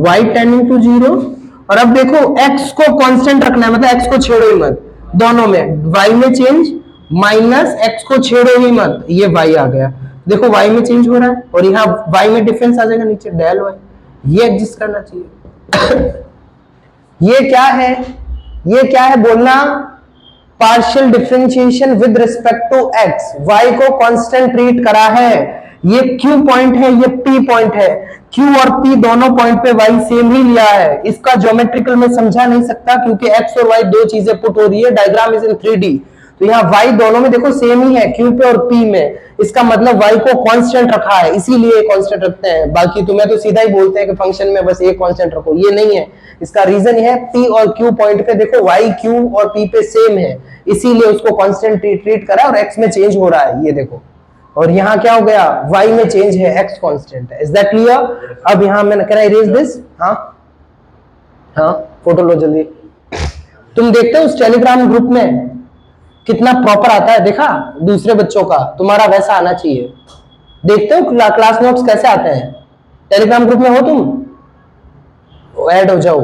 y tending to 0, और अब देखो x को कांस्टेंट रखना है, मतलब x को छेड़ो ही मत, दोनों में y में चेंज, माइनस x को छेड़ो ही मत, ये y आ गया, देखो y में चेंज हो रहा है और यहाँ y में डिफरेंस आ जाएगा नीचे डेल y, ये एडजस्ट करना चाहिए। ये क्या है, ये क्या है बोलना, partial differentiation with respect to x, y को कांस्टेंट ट्रीट करा है, ये q पॉइंट है, ये p पॉइंट है, q और p दोनों पॉइंट पे y सेम ही लिया है, इसका ज्योमेट्रिकल में समझा नहीं सकता क्योंकि x और y दो चीजें पुट हो रही है, डायग्राम इज इन 3D, तो यहाँ y दोनों में देखो सेम ही है, q पे और p में, इसका मतलब y को कांस्टेंट रखा है, इसीलिए कांस्टेंट रखते हैं, बाकी तुम्हें तो सीधा ही बोलते हैं कि फंक्शन में बस एक कांस्टेंट रखो, ये नहीं है, इसका रीजन है p और q पॉइंट पे देखो y q और p पे सेम है, इसीलिए उसको कांस्टेंट ट्रीट करा और x में चेंज हो रहा है, ये देखो, और यहाँ क्या हो गया, y में चेंज है, x कांस्टेंट है, इज दैट क्लियर। अब यहाँ मैंने कैन आई इरेज दिस, हाँ हाँ फोटो लो जल्दी, तुम देखते हो उस टेलीग्राम ग्रुप में कितना प्रॉपर आता है, देखा दूसरे बच्चों का, तुम्हारा वैसा आना चाहिए, देखते हो क्लास नोट्स कैसे आते हैं, टेलीग्राम ग्रुप में हो तुम, ऐड हो जाओ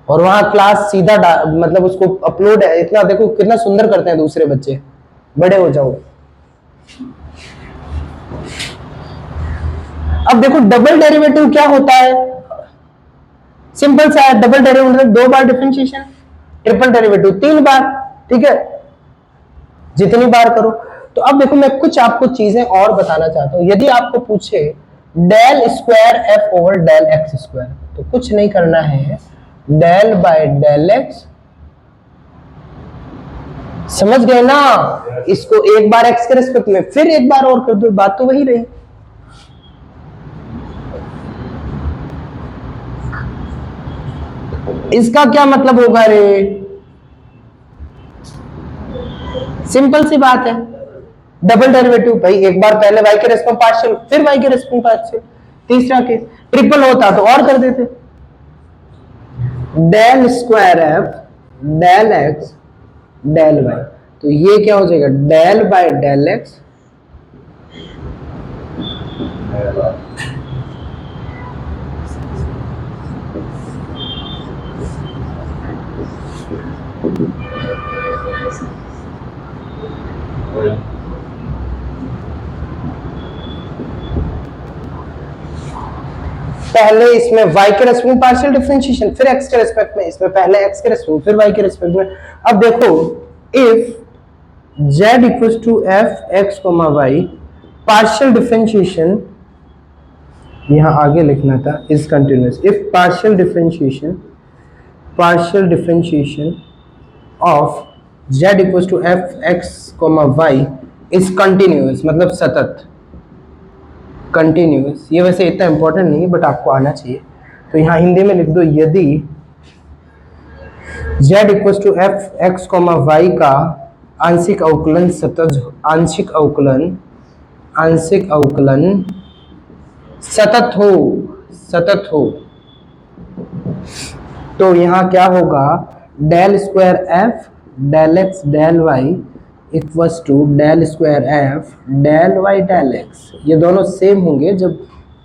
और वहां क्लास सीधा मतलब उसको अपलोड है, इतना देखो कितना सुंदर करते हैं दूसरे बच्चे, बड़े हो जाओ। अब देखो डबल डेरिवेटिव क्या होता है, सिंपल सा है, डबल डेरिवेटिव 2 बार डिफरेंशिएशन, ट्रिपल डेरिवेटिव 3 बार, ठीक है, जितनी बार करो। तो अब देखो मैं कुछ आपको चीजें और बताना चाहता हूं, यदि आपको पूछे del square f over del x square, तो कुछ नहीं करना है, डेल बाय डेल एक्स, समझ गए ना, इसको एक बार एक्स के रेस्पेक्ट में फिर एक बार और कर दो, बात तो वही रही। इसका क्या मतलब होगा रे, सिंपल सी बात है, डबल डेरिवेटिव भाई, एक बार पहले y के रेस्पेक्ट में पार्शियल फिर y के रेस्पेक्ट में पार्शियल, तीसरा केस ट्रिपल होता तो और कर देते, del square f del x del y, तो ये क्या हो जाएगा, डेल बाय डेल एक्स पहले इसमें y के रेस्पेक्ट में पार्शियल डिफरेंशिएशन, फिर x के रेस्पेक्ट में, इसमें पहले x के रेस्पेक्ट में फिर y के रेस्पेक्ट में। अब देखो if z equals to f x, y partial differentiation, यहां आगे लिखना था is continuous, if partial differentiation of z equals to f x, y is continuous, मतलब सतत, कंटिन्यूअस, ये वैसे इतना इंपॉर्टेंट नहीं है बट आपको आना चाहिए, तो यहां हिंदी में लिख दो, यदि z equals to f x y का आंशिक अवकलन सतत, आंशिक अवकलन सतत हो, तो यहां क्या होगा, del square f del x del y equals to del square f del y del x, ये दोनों सेम होंगे जब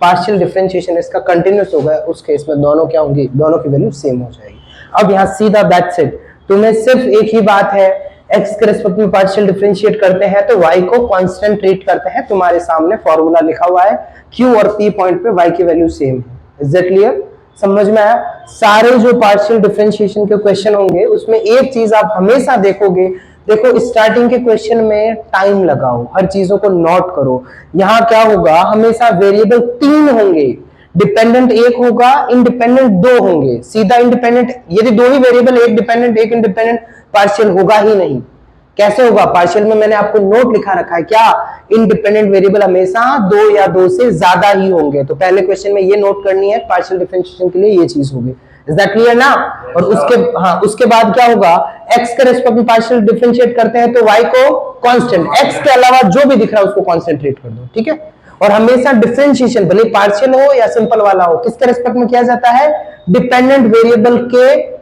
पार्शियल डिफरेंशिएशन इसका कंटिन्यूअस होगा, उस केस में दोनों क्या होंगे, दोनों की वैल्यू सेम हो जाएगी। अब यहाँ सीधा दैट्स इट, तुम्हें सिर्फ एक ही बात है, x के रिस्पेक्ट में पार्शियल डिफरेंशिएट करते हैं तो y को कांस्टेंट ट्रीट करते हैं, तुम्हारे सामने फॉर्मूला लिखा हुआ है, q और p पॉइंट पे y की वैल्यू सेम है, इज दैट क्लियर, समझ में आया। सारे जो पार्शियल डिफरेंशिएशन के क्वेश्चन होंगे उसमें एक चीज आप हमेशा देखोगे, देखो स्टार्टिंग के क्वेश्चन में टाइम लगाओ, हर चीजों को नोट करो, यहाँ क्या होगा, हमेशा वेरिएबल 3 होंगे, डिपेंडेंट 1 होगा, इंडिपेंडेंट 2 होंगे, सीधा इंडिपेंडेंट, यदि 2 ही वेरिएबल, एक डिपेंडेंट एक इंडिपेंडेंट, पार्शियल होगा ही नहीं। कैसे होगा, पार्शियल में मैंने आपको नोट लिखा रखा है, क्या, इंडिपेंडेंट वेरिएबल हमेशा 2 या 2 से ज्यादा ही होंगे, तो पहले क्वेश्चन में ये नोट करनी है, पार्शियल डिफरेंशिएशन के लिए ये चीज होगी, इज दैट क्लियर ना। और उसके बाद क्या होगा, x के रेस्पेक्ट में पार्शियल डिफरेंशिएट करते हैं तो y को कांस्टेंट, x के अलावा जो भी दिख रहा है उसको कांस्टेंट ट्रीट कर दो, ठीक है। और हमेशा डिफरेंशिएशन भले पार्शियल हो या सिंपल वाला हो, किसके रेस्पेक्ट में किया जाता है, डिपेंडेंट वेरिएबल के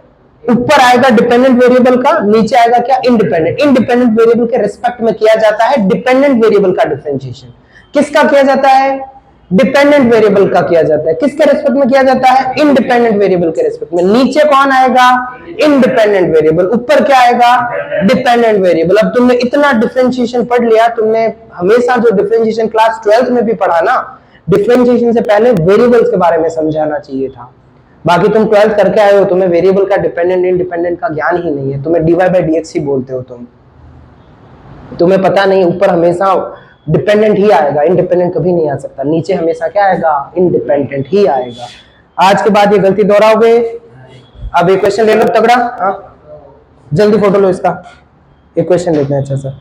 ऊपर आएगा डिपेंडेंट वेरिएबल का, नीचे आएगा क्या, इंडिपेंडेंट वेरिएबल के रेस्पेक्ट में किया जाता है डिपेंडेंट वेरिएबल का डिफरेंशिएशन। किसका किया जाता है, डिपेंडेंट वेरिएबल का किया जाता है। किसके रेस्पेक्ट में किया जाता है? इंडिपेंडेंट वेरिएबल के रेस्पेक्ट में। नीचे कौन आएगा? Independent variable. ऊपर क्या आएगा? Dependent variable. अब तुमने इतना डिफरेंशिएशन पढ़ लिया, तुमने हमेशा जो डिफरेंशिएशन क्लास 12th में भी पढ़ा ना, डिफरेंशिएशन से पहले वेरिएबल्स के बारे में समझाना चाहिए था। बाकी तुम 12th करके आए हो, तुम्हें वेरिएबल का डिपेंडेंट इंडिपेंडेंट का ज्ञान ही नहीं है, तुम्हें dy by dx ही बोलते हो तुम्हें पता नहीं। ऊपर हमेशा डिपेंडेंट ही आएगा, इंडिपेंडेंट कभी नहीं आ सकता। नीचे हमेशा क्या आएगा? इंडिपेंडेंट ही आएगा। आज के बाद ये गलती दोहराओगे। अब एक क्वेश्चन ले लो तगड़ा। हाँ जल्दी फोटो लो इसका, एक क्वेश्चन लेते हैं अच्छा सा।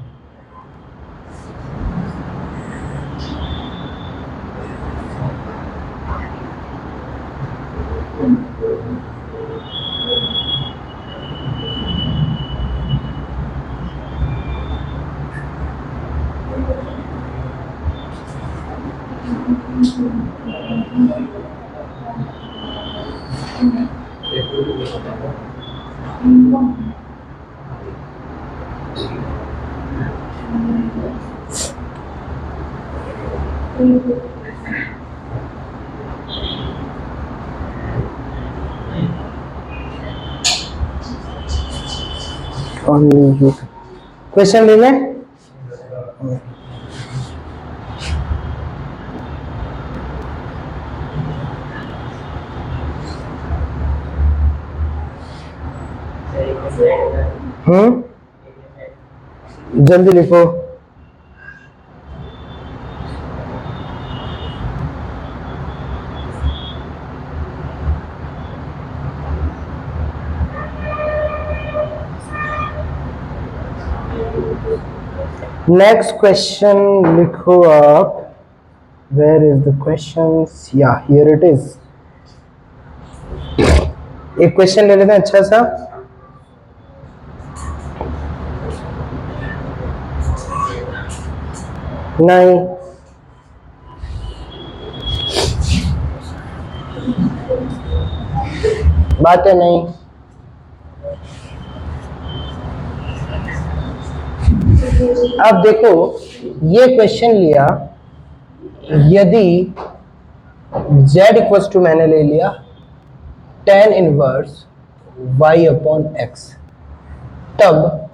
क्वेश्चन ले लें। जल्दी लिखो। नेक्स्ट क्वेश्चन लिखो आप। Where is the question? या हियर इट इज। एक क्वेश्चन ले लेते हैं अच्छा सा। नहीं, बातें नहीं। अब देखो ये क्वेश्चन लिया, यदि z इक्वल्स टू मैंने ले लिया tan inverse y upon x, तब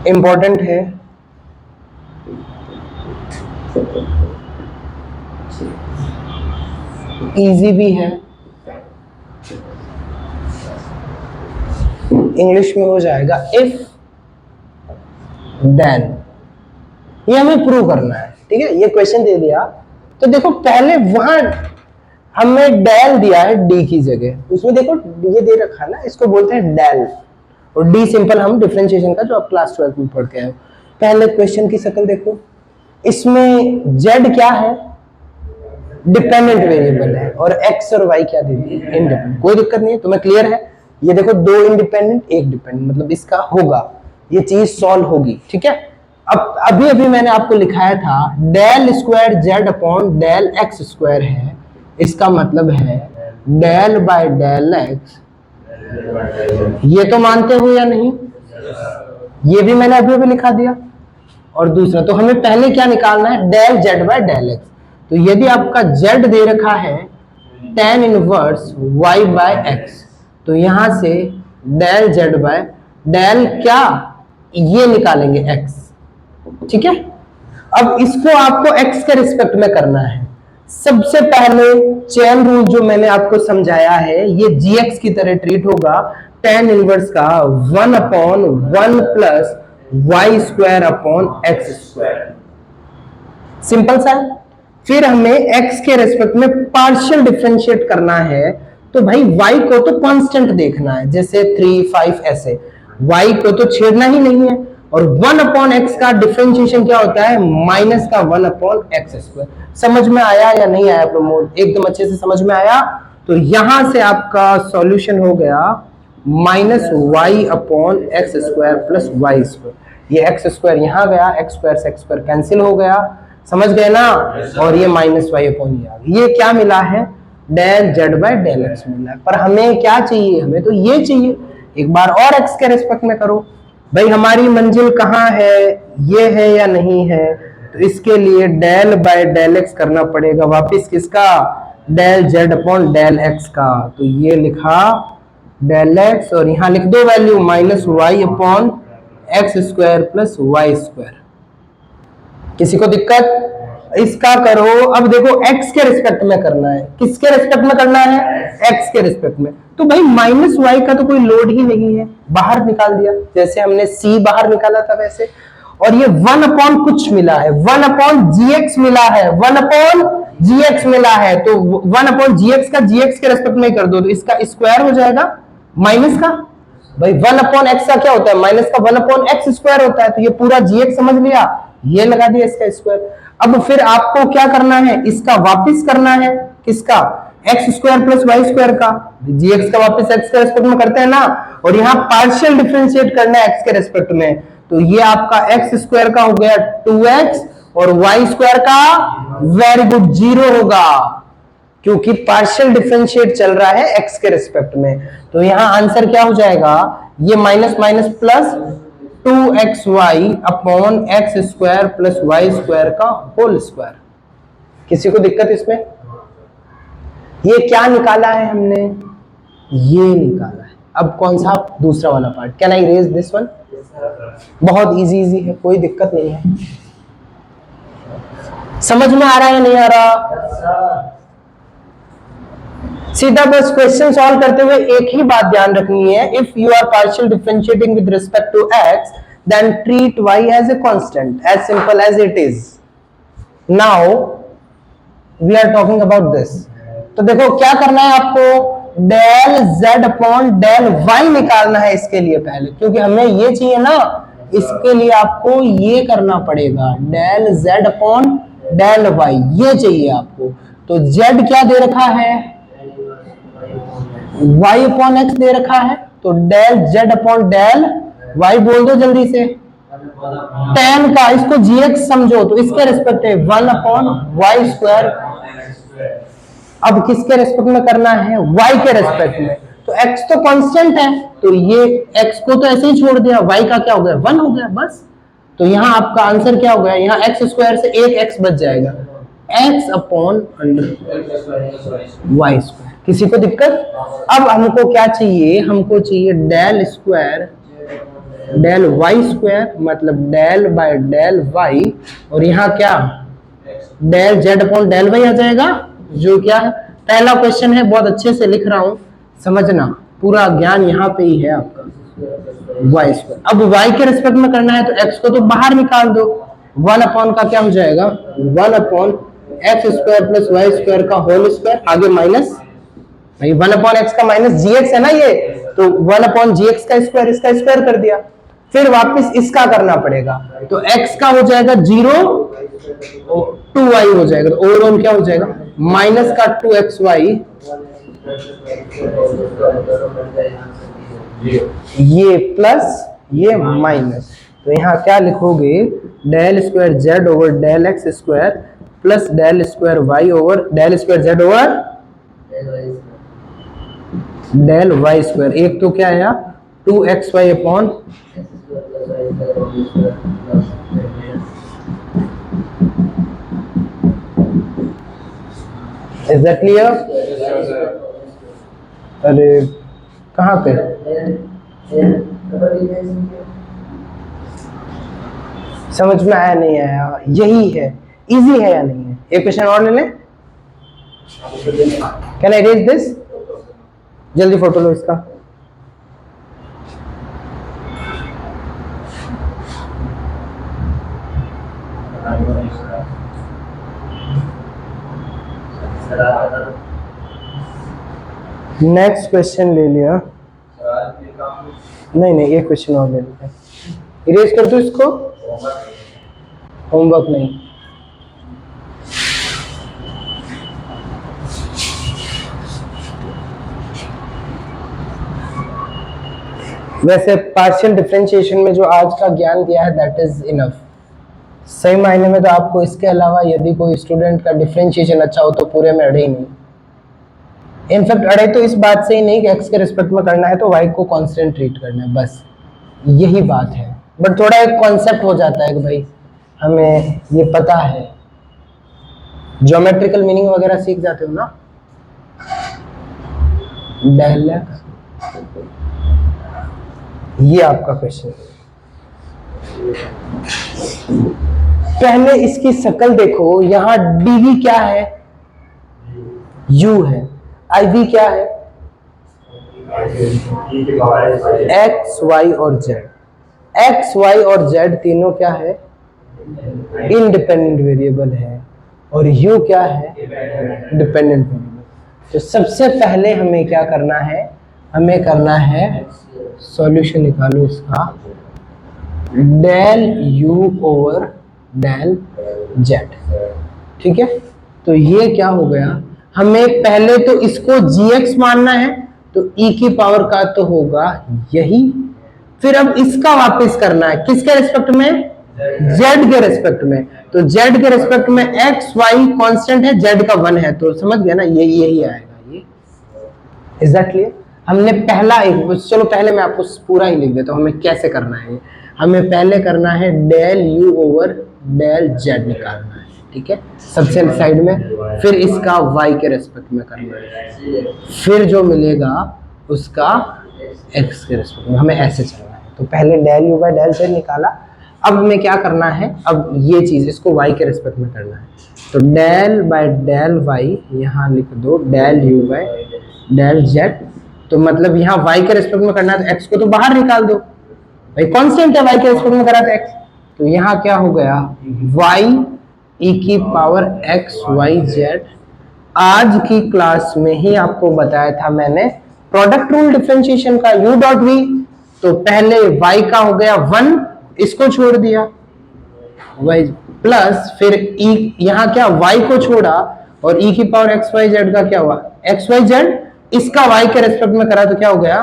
इंपॉर्टेंट है इजी भी है, इंग्लिश में हो जाएगा इफ देन। ये हमें प्रूव करना है, ठीक है। ये क्वेश्चन दे दिया तो देखो पहले वहां हमें डेल दिया है डी की जगह, उसमें देखो ये दे रखा है ना, इसको बोलते हैं डेल, और डी सिंपल हम डिफरेंशिएशन का जो आप क्लास 12 में पढ़ के आए हो। पहले क्वेश्चन की शक्ल देखो, इसमें z क्या है? डिपेंडेंट वेरिएबल है, और x और y क्या दे दी? इंडिपेंडेंट। कोई दिक्कत नहीं है, तुम्हें क्लियर है। ये देखो दो इंडिपेंडेंट एक डिपेंडेंट, मतलब इसका होगा, ये चीज सॉल्व होगी, ठीक है। अब अभी मैंने आपको लिखाया था del square z upon del x square है, इसका मतलब है डेल बाय डेल x। ये तो मानते हो या नहीं? ये भी मैंने अभी लिखा दिया। और दूसरा तो हमें पहले क्या निकालना है? Del z by del x। तो यदि आपका z दे रखा है tan इनवर्स y बाय x, तो यहां से डेल z बाय डेल क्या ये निकालेंगे x, ठीक है। अब इसको आपको x के रिस्पेक्ट में करना है। सबसे पहले चेन रूल जो मैंने आपको समझाया है, ये gx की तरह ट्रीट होगा। tan इनवर्स का 1 upon 1 plus y square upon x square, simple सा। फिर हमें x के रेस्पेक्ट में पार्शियल डिफरेंशिएट करना है, तो भाई y को तो कांस्टेंट देखना है, जैसे 3 5 ऐसे, y को तो छेड़ना ही नहीं है। और 1 अपॉन x का डिफरेंशिएशन क्या होता है? माइनस का 1 अपॉन एक्स स्क्वायर। समझ में आया या नहीं आया प्रमोद? एकदम अच्छे से समझ में आया। तो यहां से आपका सॉल्यूशन हो गया minus y upon x square plus y square. ये एक्स स्क्वायर यहां गया, एक्स स्क्वायर से एक्स स्क्वायर कैंसिल हो गया, समझ गए ना। और ये माइनस वाई अपॉन ये आ गया। ये क्या मिला है? Del z by del x मिला है। पर हमें क्या चाहिए? हमें तो ये चाहिए। एक बार और एक्स के रेस्पेक्ट में करो भाई, हमारी मंजिल कहाँ है? ये है या नहीं है? तो इसके लिए डेल बाय डेल एक्स करना पड़ेगा वापिस किसका, del Z upon del x का। तो ये लिखा डेल एक्स और यहां लिख दो value minus y upon x square plus y square. किसी को दिक्कत? इसका करो। अब देखो x के रिस्पेक्ट में करना है, किसके रिस्पेक्ट में करना है, x के रिस्पेक्ट में। तो भाई माइनस वाई का तो कोई लोड ही नहीं है, बाहर निकाल दिया जैसे हमने c बाहर निकाला था वैसे। और ये 1 अपॉन कुछ मिला है, 1 अपॉन gx मिला है, 1 अपॉन gx मिला है। तो 1 अपॉन gx का gx के रिस्पेक्ट में कर दो तो इसका स्क्वायर हो जाएगा माइनस का। भाई 1 अपॉन एक्स का क्या होता है, माइनस का 1 अपॉन एक्स स्क्वायर होता है। तो ये पूरा gx समझ लिया, ये लगा दिया इसका स्क्वायर। अब फिर आपको क्या करना है, इसका वापिस करना है किसका, x square plus y square का। gx का वापिस एक्स के रेस्पेक्ट में करते हैं ना, और यहाँ पार्शियल डिफरेंशिएट करना है एक्स के रेस्पेक्ट में। तो ये आपका एक्स स्क्वायर का हो गया 2x और वाई स्क्वायर का वेरी गुड 0 होगा, क्योंकि पार्शियल डिफरेंशिएट चल रहा है एक्स के रिस्पेक्ट में। तो यहां आंसर क्या हो जाएगा, ये minus minus plus 2xy upon x square plus y square का होल स्क्वायर। किसी को दिक्कत इसमें? ये क्या निकाला है हमने, ये निकाला है। अब कौन सा दूसरा वाला part, can I raise this one? बहुत इजी है, कोई दिक्कत नहीं है। समझ में आ रहा है नहीं आ रहा? सीधा बस क्वेश्चन सॉल्व करते हुए एक ही बात ध्यान रखनी है, if you are partial differentiating with respect to x then treat y as a constant, as simple as it is. Now we are talking about this. तो देखो क्या करना है आपको, del z upon del y निकालना है इसके लिए पहले, क्योंकि हमें ये चाहिए ना, इसके लिए आपको ये करना पड़ेगा, del z upon del y ये चाहिए आपको। तो z क्या दे रखा है, y अपॉन एक्स दे रखा है, तो del z upon del y बोल दो जल्दी से। tan का इसको gx समझो, तो इसके रिस्पेक्ट है 1 अपॉन वाई स्क्वायर। अब किसके रेस्पेक्ट में करना है, y के रेस्पेक्ट में। तो x तो कांस्टेंट है, तो ये x को तो ऐसे ही छोड़ दिया, y का क्या हो गया 1 हो गया बस। तो यहाँ आपका आंसर क्या हो गया, यहाँ एक्स स्क्वायर से एक x बच जाएगा, x अपॉन वाई स्क्वायर। किसी को दिक्कत? अब हमको क्या चाहिए, हमको चाहिए del square del Y square, मतलब डेल बाय डेल वाई, और यहाँ क्या del Z upon del Y आ जाएगा, जो क्या है पहला क्वेश्चन है। बहुत अच्छे से लिख रहा हूं, समझना, पूरा ज्ञान यहाँ पे ही है आपका। वाई स्क्वायर, अब वाई के रिस्पेक्ट में करना है तो एक्स को तो बाहर निकाल दो, 1 अपॉन का क्या हो जाएगा, 1 upon x square plus y square का होल स्क्वायर, आगे माइनस, भाई 1 अपॉन एक्स का माइनस gx है ना ये, तो 1 अपॉन gx का स्क्वायर, इसका स्क्वायर कर दिया। फिर वापस इसका करना पड़ेगा, तो x का हो जाएगा 0, 2y हो जाएगा, तो ओवरऑल क्या हो जाएगा माइनस का 2xy, ये प्लस ये माइनस। तो यहाँ क्या लिखोगे, del square z over del x square plus del square y over del square z over del Y square. एक तो क्या आया 2xy upon is that clear? अरे कहाँ पे, समझ में आया नहीं आया, यही है, इजी है या नहीं है? एक क्वेश्चन और ले लें, कैन आई रेज दिस? जल्दी फोटो लो इसका। नेक्स्ट क्वेश्चन ले लिया, नहीं एक क्वेश्चन और ले लेते हैं। इरेज कर दो इसको, होमवर्क नहीं। वैसे पार्शियल डिफरेंशिएशन में जो आज का ज्ञान दिया है दैट इज इनफ। सही मायने में तो आपको इसके अलावा यदि कोई स्टूडेंट का डिफरेंशिएशन अच्छा हो तो पूरे में अड़े ही नहीं। इनफैक्ट अड़े तो इस बात से ही नहीं कि एक्स के रिस्पेक्ट में करना है तो वाई को कांस्टेंट ट्रीट करना है, बस यही बात है। बट थोड़ा एक कॉन्सेप्ट हो जाता है कि भाई हमें ये पता है, ज्योमेट्रिकल मीनिंग वगैरह सीख जाते हो ना, डेल एक्स, ये आपका क्वेश्चन है। पहले इसकी शक्ल देखो, यहां डीवी क्या है, यू है, आईवी क्या है, एक्स वाई और जेड। एक्स वाई और जेड तीनों क्या है, इंडिपेंडेंट वेरिएबल है, और यू क्या है, डिपेंडेंट वेरिएबल। तो सबसे पहले हमें क्या करना है, हमें करना है सॉल्यूशन निकालो इसका, del u over del z. ठीक है, तो ये क्या हो गया, हमें पहले तो इसको gx मानना है, तो e की पावर का तो होगा यही, फिर अब इसका वापस करना है किसके रिस्पेक्ट में, z के रिस्पेक्ट में। तो z के रिस्पेक्ट में x y कांस्टेंट है, z का 1 है, तो समझ गया ना, यही आएगा ये। Is that clear? हमने पहला एक, चलो पहले मैं आपको पूरा ही लिख देता हूं हमें कैसे करना है। हमें पहले करना है del u over del z निकालना है, ठीक है, सबसे साइड में, फिर इसका y के रेस्पेक्ट में करना है, फिर जो मिलेगा उसका x के रेस्पेक्ट में, हमें ऐसे चलना है। तो पहले del u by del z निकाला, अब हमें क्या करना है, अब ये चीज इसको y के रेस्पेक्ट में करना है, तो डेल बाय डेल y यहाँ लिख दो, del u by del z, तो मतलब यहाँ y के रेस्पेक्ट में करना है, तो x को तो बाहर निकाल दो, भाई कांस्टेंट है, y के रेस्पेक्ट में करा तो x, तो यहाँ क्या हो गया, y e की पावर x y z। आज की क्लास में ही आपको बताया था मैंने प्रोडक्ट रूल डिफरेंशिएशन का, u डॉट v, तो पहले y का हो गया 1, इसको छोड़ दिया y प्लस, फिर e यहाँ क्या y को छोड़ा, और e की पावर x y z का क्या हुआ, x y z, इसका y के रेस्पेक्ट में करा तो क्या हो गया,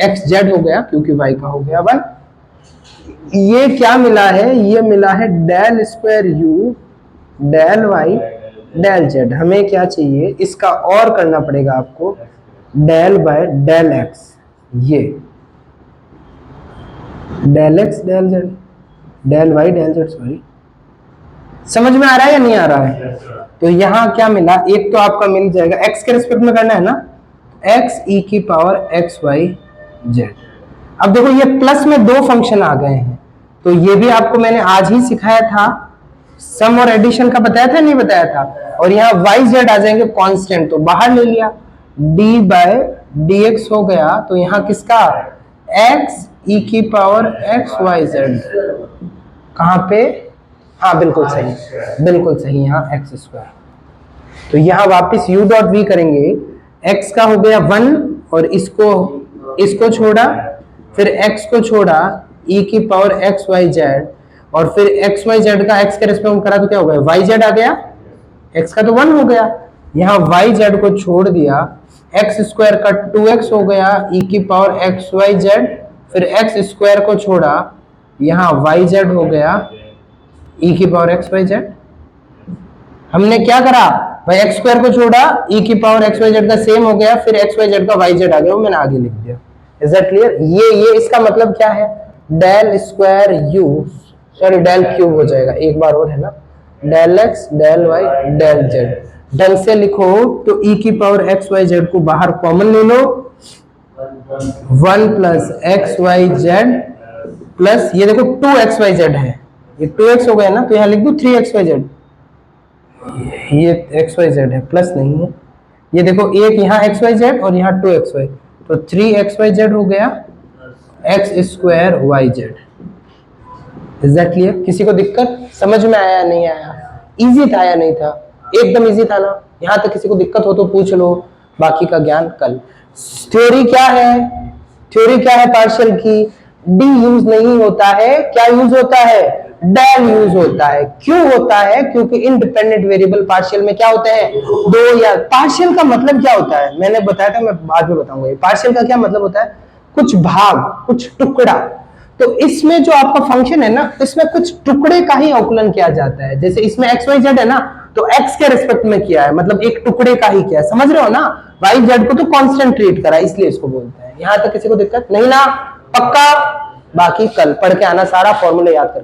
x z हो गया, क्योंकि y का हो गया 1। ये क्या मिला है, ये मिला है del square u del y del z। हमें क्या चाहिए, इसका और करना पड़ेगा आपको, डेल बाय डेल x, ये del x del z, del y del z, sorry, समझ में आ रहा है या नहीं आ रहा है? तो यहाँ क्या मिला, एक तो आपका मिल जाएगा, x के रिस्पेक्ट में करना है ना, x e की पावर x y z। अब देखो ये प्लस में दो फंक्शन आ गए हैं, तो ये भी आपको मैंने आज ही सिखाया था, सम और एडिशन का बताया था नहीं बताया था, और यहाँ y z आ जाएंगे कांस्टेंट, तो बाहर ले लिया, d बाय dx हो गया, तो यहाँ किसका, x e की पावर x y z, कहाँ पे, हाँ बिल्कुल सही, यहाँ x स्क्वायर। तो यहाँ वापस u डॉट v करेंगे, x का हो गया 1, और इसको छोड़ा, फिर x को छोड़ा, e की पावर x y z, और फिर x y z का x के रिस्पेक्ट में करा तो क्या हो गया, y z आ गया, x का तो 1 हो गया, यहाँ y z को छोड़ दिया, x स्क्वायर का 2x हो गया, e की पावर x y z, फिर x स्क्वायर को छोड़ा, यहाँ y z हो गया, e की पावर x y z। हमने क्या करा भाई, x स्क्वायर को छोड़ा, e की पावर x y z का सेम हो गया, फिर x y z का y z आ गया, वो मैंने आगे लिख दिया। Is that clear? ये इसका मतलब क्या है, del square u, sorry del cube हो जाएगा, एक बार और है ना, del x del y del z। ढंग से लिखो तो e की पावर x y z को बाहर कॉमन ले लो, 1 plus x y z plus, ये देखो 2 XY Z है, ये 2x हो गया ना, तो यहाँ लिख दो 3 XY Z, ये XY Z है, प्लस नहीं है, ये देखो एक यहाँ XY Z और यहाँ 2XY, तो 3 XY Z हो गया, x square y z. Is that clear? किसी को दिक्कत, समझ में आया नहीं आया, इजी था या नहीं था, एकदम इजी था ना। यहाँ तक किसी को दिक्कत हो तो पूछ लो, बाकी का ज्ञान कल। थ्योरी क्या है पार्शियल की, डी यूज नहीं होता है, क्या यूज होता है, डेल यूज होता है। क्यों होता है? क्योंकि इंडिपेंडेंट वेरिएबल पार्शियल में क्या होते हैं, दो, या पार्शियल का मतलब क्या होता है मैंने बताया था, मैं बाद में बताऊंगा। पार्शियल का क्या मतलब होता है, कुछ भाग, कुछ टुकड़ा। तो इसमें जो आपका फंक्शन है ना, इसमें कुछ टुकड़े का ही अवकलन किया जाता है। जैसे इसमें एक्स वाई जेड है ना, तो एक्स के रिस्पेक्ट में किया है, मतलब एक टुकड़े का ही किया है, समझ रहे हो ना। वाई जेड को तो कांस्टेंट ट्रीट करा, इसलिए इसको बोलते हैं। यहां तक किसी को दिक्कत नहीं ना, पक्का? बाकी कल पढ़ के आना, सारा फॉर्मूला याद कर।